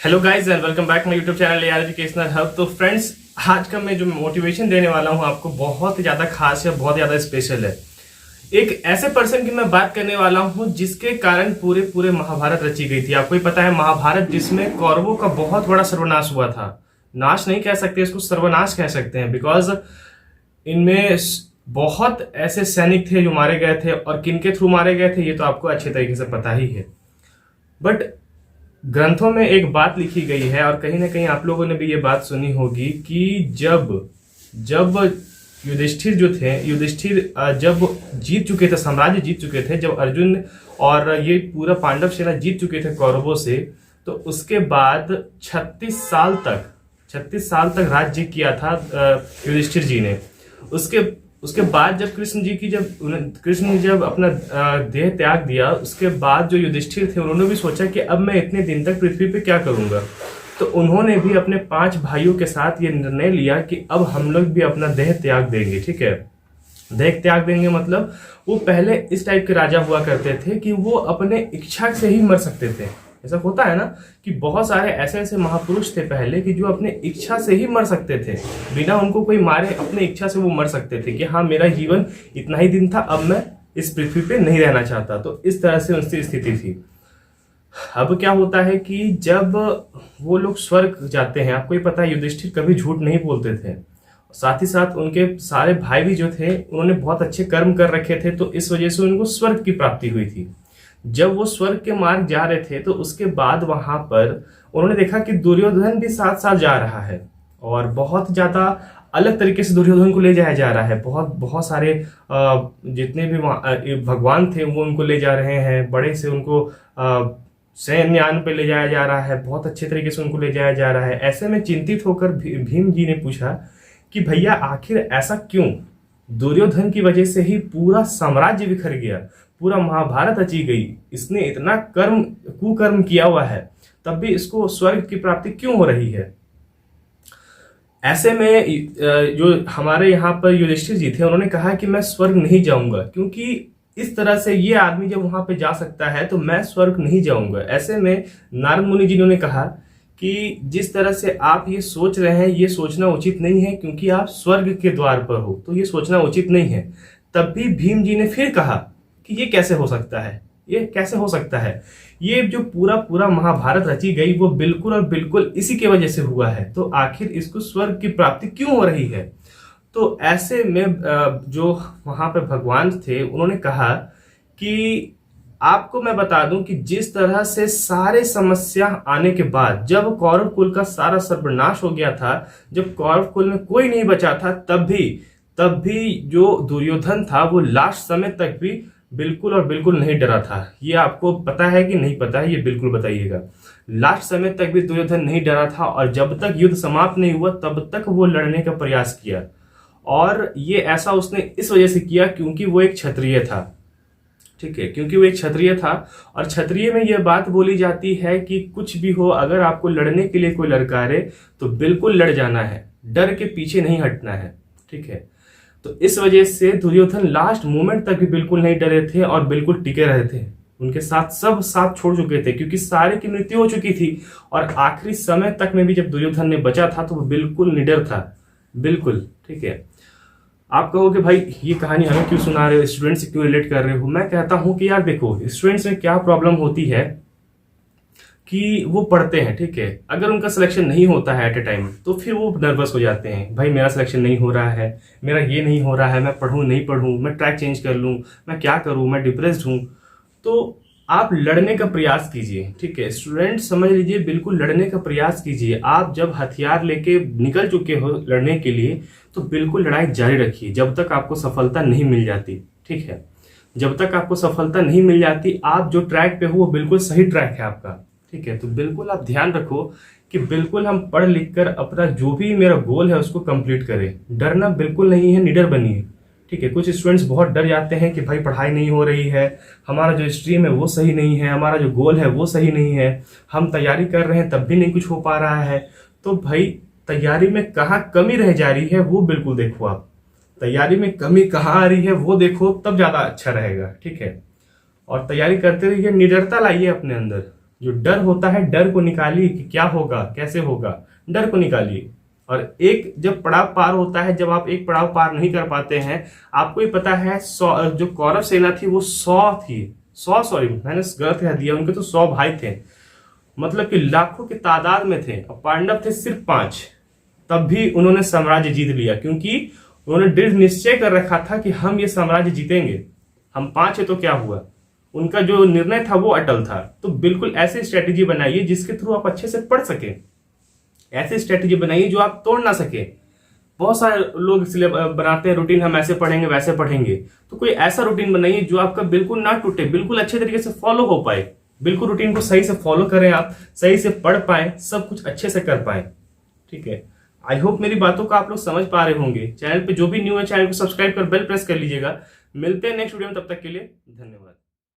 Hello guys and welcome back my YouTube channel AR educational hub. तो friends, आज का मैं जो मोटिवेशन देने वाला हूं आपको बहुत ही ज्यादा खास है, बहुत ज्यादा स्पेशल है। एक ऐसे पर्सन की मैं बात करने वाला हूं जिसके कारण पूरे पूरे महाभारत रची गई थी। आपको ही पता है महाभारत, जिसमें कौरवों का बहुत बड़ा सर्वनाश हुआ था। नाश नहीं कह सकते इसको, सर्वनाश कह सकते हैं, बिकॉज इनमें बहुत ऐसे सैनिक थे जो मारे गए थे, और किनके थ्रू मारे गए थे ये तो आपको अच्छे तरीके से पता ही है। बट ग्रंथों में एक बात लिखी गई है, और कहीं ना कहीं आप लोगों ने भी ये बात सुनी होगी कि जब जब युधिष्ठिर जो थे, जब जीत चुके थे, साम्राज्य जीत चुके थे, जब अर्जुन और ये पूरा पांडव सेना जीत चुके थे कौरवों से, तो उसके बाद 36 साल तक राज्य किया था युधिष्ठिर जी ने। उसके बाद जब कृष्ण ने जब अपना देह त्याग दिया, उसके बाद जो युधिष्ठिर थे उन्होंने भी सोचा कि अब मैं इतने दिन तक पृथ्वी पे क्या करूंगा। तो उन्होंने भी अपने 5 भाइयों के साथ ये निर्णय लिया कि अब हम लोग भी अपना देह त्याग देंगे। ठीक है, देह त्याग देंगे मतलब वो पहले इस टाइप के राजा हुआ करते थे कि वो अपने इच्छा से ही मर सकते थे। ऐसा होता है ना कि बहुत सारे ऐसे ऐसे महापुरुष थे पहले कि जो अपने इच्छा से ही मर सकते थे, बिना उनको कोई मारे अपने इच्छा से वो मर सकते थे कि हाँ, मेरा जीवन इतना ही दिन था, अब मैं इस पृथ्वी पे नहीं रहना चाहता। तो इस तरह से उनकी स्थिति थी। अब क्या होता है कि जब वो लोग स्वर्ग जाते हैं, आपको ही पता है युधिष्ठिर कभी झूठ नहीं बोलते थे, साथ ही साथ उनके सारे भाई भी जो थे उन्होंने बहुत अच्छे कर्म कर रखे थे, तो इस वजह से उनको स्वर्ग की प्राप्ति हुई थी। जब वो स्वर्ग के मार्ग जा रहे थे तो उसके बाद वहां पर उन्होंने देखा कि दुर्योधन भी साथ साथ जा रहा है, और बहुत ज्यादा अलग तरीके से दुर्योधन को ले जाया जा रहा है। बहुत सारे जितने भी भगवान थे वो उनको ले जा रहे हैं, बड़े से उनको सैन्यान पे ले जाया जा रहा है, बहुत अच्छे तरीके से उनको ले जाया जा रहा है। ऐसे में चिंतित होकर भीम जी ने पूछा कि भैया आखिर ऐसा क्यों? दुर्योधन की वजह से ही पूरा साम्राज्य बिखर गया, पूरा महाभारत रची गई, इसने इतना कुकर्म किया हुआ है, तब भी इसको स्वर्ग की प्राप्ति क्यों हो रही है? ऐसे में जो हमारे यहाँ पर युधिष्ठिर जी थे उन्होंने कहा कि मैं स्वर्ग नहीं जाऊंगा, क्योंकि इस तरह से ये आदमी जब वहां पे जा सकता है तो मैं स्वर्ग नहीं जाऊंगा। ऐसे में नारद मुनि जी ने कहा कि जिस तरह से आप ये सोच रहे हैं ये सोचना उचित नहीं है, क्योंकि आप स्वर्ग के द्वार पर हो, तो ये सोचना उचित नहीं है। तब भी भीम जी ने फिर कहा कि ये कैसे हो सकता है, ये कैसे हो सकता है? ये जो पूरा महाभारत रची गई वो बिल्कुल और बिल्कुल इसी की वजह से हुआ है, तो आखिर इसको स्वर्ग की प्राप्ति क्यों हो रही है? तो ऐसे में जो वहां पे भगवान थे उन्होंने कहा कि आपको मैं बता दूं कि जिस तरह से सारे समस्या आने के बाद जब कौरव कुल का सारा सर्वनाश हो गया था, जब कौरव कुल में कोई नहीं बचा था, तब भी जो दुर्योधन था वो लास्ट समय तक भी बिल्कुल और बिल्कुल नहीं डरा था। ये आपको पता है कि नहीं पता है, ये बिल्कुल बताइएगा। लास्ट समय तक भी दुर्योधन नहीं डरा था, और जब तक युद्ध समाप्त नहीं हुआ तब तक वो लड़ने का प्रयास किया। और ये ऐसा उसने इस वजह से किया क्योंकि वो एक क्षत्रिय था। ठीक है, क्योंकि वो एक क्षत्रिय था, और क्षत्रिय में यह बात बोली जाती है कि कुछ भी हो, अगर आपको लड़ने के लिए कोई ललकारे तो बिल्कुल लड़ जाना है, डर के पीछे नहीं हटना है। ठीक है, तो इस वजह से दुर्योधन लास्ट मोमेंट तक भी बिल्कुल नहीं डरे थे और बिल्कुल टिके रहे थे। उनके साथ सब साथ छोड़ चुके थे क्योंकि सारे की मृत्यु हो चुकी थी, और आखिरी समय तक में भी जब दुर्योधन ने बचा था तो वो बिल्कुल निडर था, बिल्कुल। ठीक है, आप कहोगे भाई ये कहानी हमें क्यों सुना रहे हो, स्टूडेंट से क्यों रिलेट कर रहे हो? मैं कहता हूं कि यार देखो, स्टूडेंट्स में क्या प्रॉब्लम होती है कि वो पढ़ते हैं, ठीक है, अगर उनका सिलेक्शन नहीं होता है एट ए टाइम तो फिर वो नर्वस हो जाते हैं, भाई मेरा सिलेक्शन नहीं हो रहा है, मेरा ये नहीं हो रहा है, मैं पढ़ूं नहीं पढ़ूं, मैं ट्रैक चेंज कर लूं, मैं क्या करूं, मैं डिप्रेस्ड हूं। तो आप लड़ने का प्रयास कीजिए। ठीक है स्टूडेंट, समझ लीजिए, बिल्कुल लड़ने का प्रयास कीजिए। आप जब हथियार लेके निकल चुके हो लड़ने के लिए तो बिल्कुल लड़ाई जारी रखिए जब तक आपको सफलता नहीं मिल जाती। ठीक है, जब तक आपको सफलता नहीं मिल जाती, आप जो ट्रैक पे हो वो बिल्कुल सही ट्रैक है आपका। ठीक है, तो बिल्कुल आप ध्यान रखो कि बिल्कुल हम पढ़ लिख कर अपना जो भी मेरा गोल है उसको कंप्लीट करें। डरना बिल्कुल नहीं है, निडर बनिए। ठीक है, कुछ स्टूडेंट्स बहुत डर जाते हैं कि भाई पढ़ाई नहीं हो रही है, हमारा जो स्ट्रीम है वो सही नहीं है, हमारा जो गोल है वो सही नहीं है, हम तैयारी कर रहे हैं तब भी नहीं कुछ हो पा रहा है। तो भाई तैयारी में कहाँ कमी रह जा रही है वो बिल्कुल देखो। आप तैयारी में कमी कहाँ आ रही है वो देखो, तब ज्यादा अच्छा रहेगा। ठीक है, और तैयारी करते रहिए, निडरता लाइए अपने अंदर। जो डर होता है, डर को निकालिए कि क्या होगा, कैसे होगा, डर को निकालिए। और एक जब पड़ाव पार होता है, जब आप एक पड़ाव पार नहीं कर पाते हैं, आपको ही पता है जो कौरव सेना थी वो 100 थी, 100, सॉरी मैंने गलत कह दिया, उनके तो 100 भाई थे, मतलब कि लाखों की तादाद में थे, और पांडव थे सिर्फ 5। तब भी उन्होंने साम्राज्य जीत लिया, क्योंकि उन्होंने दृढ़ निश्चय कर रखा था कि हम ये साम्राज्य जीतेंगे, हम 5 है तो क्या हुआ। उनका जो निर्णय था वो अटल था। तो बिल्कुल ऐसी स्ट्रेटेजी बनाइए जिसके थ्रू आप अच्छे से पढ़ सके, ऐसी स्ट्रेटेजी बनाइए जो आप तोड़ ना सके। बहुत सारे लोग इसलिए बनाते हैं रूटीन, हम ऐसे पढ़ेंगे वैसे पढ़ेंगे, तो कोई ऐसा रूटीन बनाइए जो आपका बिल्कुल ना टूटे, बिल्कुल अच्छे तरीके से फॉलो हो पाए, बिल्कुल रूटीन को सही से फॉलो करें, आप सही से पढ़ पाए, सब कुछ अच्छे से कर पाए। ठीक है, आई होप मेरी बातों को आप लोग समझ पा रहे होंगे। चैनल पे जो भी न्यू है चैनल को सब्सक्राइब कर बेल प्रेस कर लीजिएगा। मिलते हैं नेक्स्ट वीडियो में, तब तक के लिए धन्यवाद।